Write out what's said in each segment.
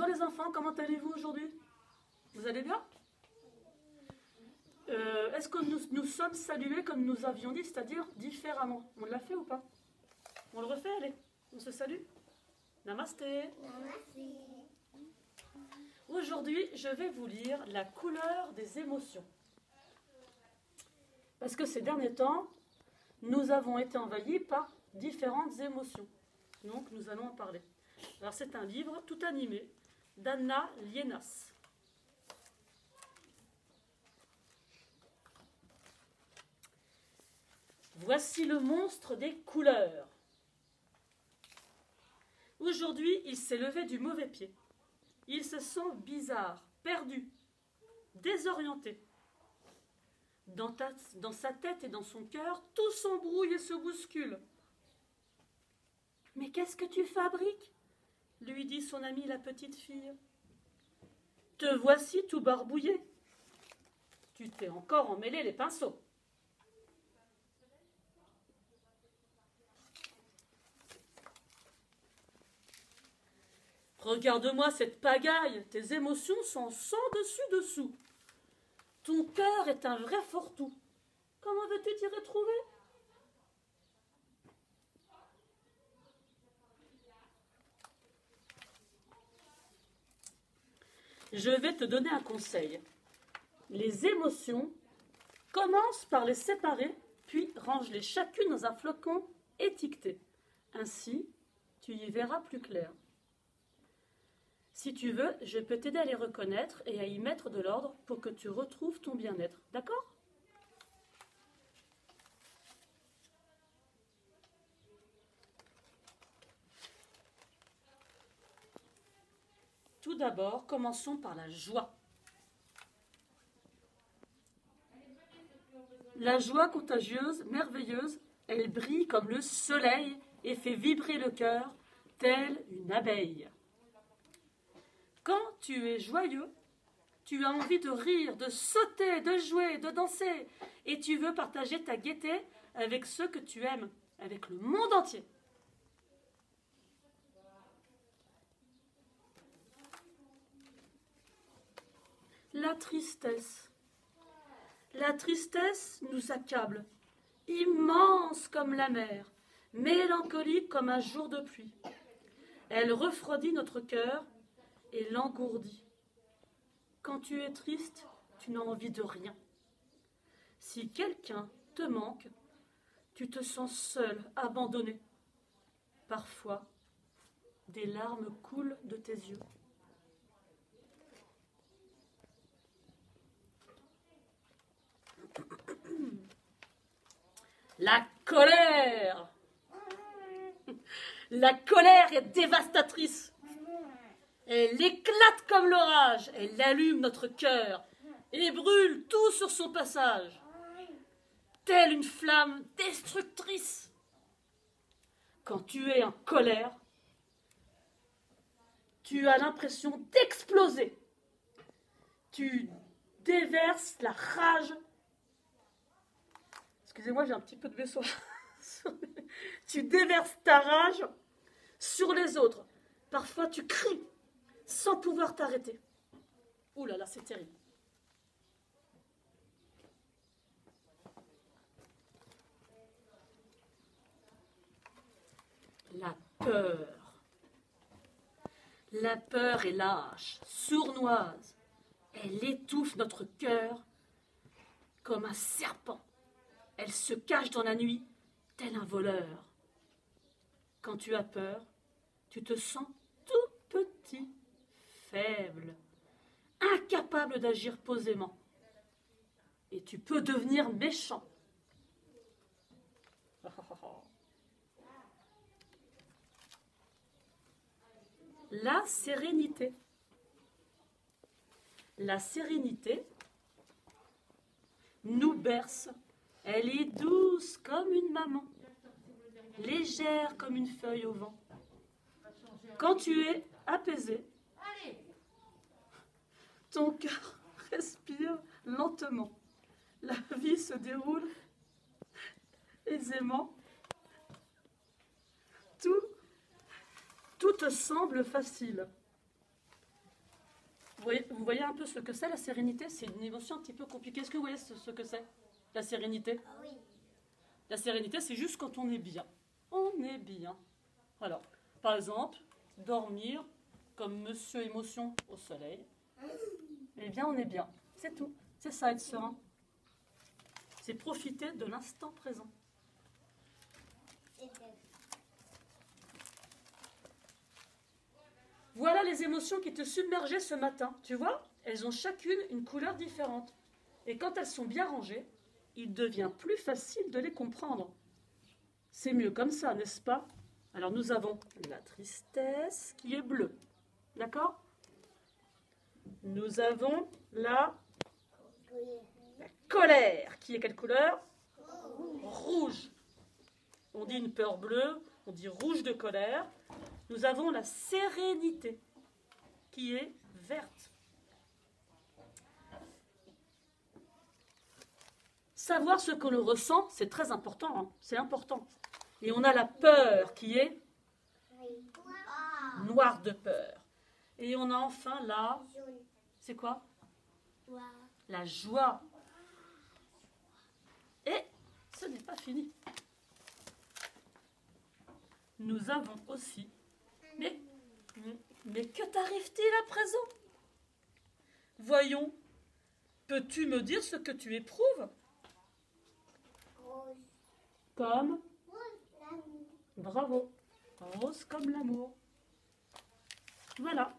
les enfants, comment allez-vous aujourd'hui? Vous allez bien? Est-ce que nous sommes salués comme nous avions dit, c'est-à-dire différemment? On l'a fait ou pas? On le refait, allez. On se salue. Namasté. Namasté. Aujourd'hui, je vais vous lire la couleur des émotions. Parce que ces derniers temps, nous avons été envahis par différentes émotions. Donc, nous allons en parler. Alors, c'est un livre tout animé d'Anna Lienas. Voici le monstre des couleurs. Aujourd'hui, il s'est levé du mauvais pied. Il se sent bizarre, perdu, désorienté. Dans sa tête et dans son cœur, tout s'embrouille et se bouscule. « Mais qu'est-ce que tu fabriques ?» lui dit son amie la petite fille. « Te voici tout barbouillé. Tu t'es encore emmêlé les pinceaux. » Regarde-moi cette pagaille, tes émotions sont sans dessus-dessous. Ton cœur est un vrai fourre-tout. Comment veux-tu t'y retrouver? Je vais te donner un conseil. Les émotions, commence par les séparer, puis range-les chacune dans un flocon étiqueté. Ainsi, tu y verras plus clair. Si tu veux, je peux t'aider à les reconnaître et à y mettre de l'ordre pour que tu retrouves ton bien-être. D'accord? Tout d'abord, commençons par la joie. La joie contagieuse, merveilleuse, elle brille comme le soleil et fait vibrer le cœur, telle une abeille. Quand tu es joyeux, tu as envie de rire, de sauter, de jouer, de danser, et tu veux partager ta gaieté avec ceux que tu aimes, avec le monde entier. La tristesse. La tristesse nous accable, immense comme la mer, mélancolique comme un jour de pluie. Elle refroidit notre cœur et l'engourdit. Quand tu es triste, tu n'as envie de rien. Si quelqu'un te manque, tu te sens seul, abandonné. Parfois, des larmes coulent de tes yeux. La colère. La colère est dévastatrice. Elle éclate comme l'orage, elle allume notre cœur et brûle tout sur son passage, telle une flamme destructrice. Quand tu es en colère, tu as l'impression d'exploser. Tu déverses la rage. Excusez-moi, j'ai un petit peu de vaisseau. Tu déverses ta rage sur les autres. Parfois, tu cries sans pouvoir t'arrêter. Ouh là là, c'est terrible. La peur. La peur est lâche, sournoise. Elle étouffe notre cœur comme un serpent. Elle se cache dans la nuit, tel un voleur. Quand tu as peur, tu te sens tout petit, faible, incapable d'agir posément. Et tu peux devenir méchant. La sérénité. La sérénité nous berce. Elle est douce comme une maman, légère comme une feuille au vent. Quand tu es apaisé, ton cœur respire lentement. La vie se déroule aisément. Tout te semble facile. Vous voyez un peu ce que c'est la sérénité? C'est une émotion un petit peu compliquée. Est-ce que vous voyez ce que c'est, la sérénité? Oui. La sérénité, c'est juste quand on est bien. On est bien. Voilà. Par exemple, dormir comme Monsieur Émotion au soleil. Eh bien, on est bien. C'est tout. C'est ça, être serein. C'est profiter de l'instant présent. Voilà les émotions qui te submergeaient ce matin. Tu vois, elles ont chacune une couleur différente. Et quand elles sont bien rangées, il devient plus facile de les comprendre. C'est mieux comme ça, n'est-ce pas? Alors nous avons la tristesse qui est bleue. D'accord? Nous avons la colère qui est quelle couleur? Rouge. On dit une peur bleue, on dit rouge de colère. Nous avons la sérénité qui est verte. Savoir ce que l'on ressent, c'est très important, hein, c'est important. Et on a la peur qui est noire de peur. Et on a enfin la... C'est quoi? La joie. Et ce n'est pas fini. Nous avons aussi... Mais que t'arrive-t-il à présent? Voyons, peux-tu me dire ce que tu éprouves? Comme... Bravo. Rose comme l'amour. Voilà.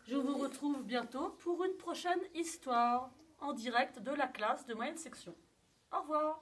Je vous retrouve bientôt pour une prochaine histoire en direct de la classe de moyenne section. Au revoir.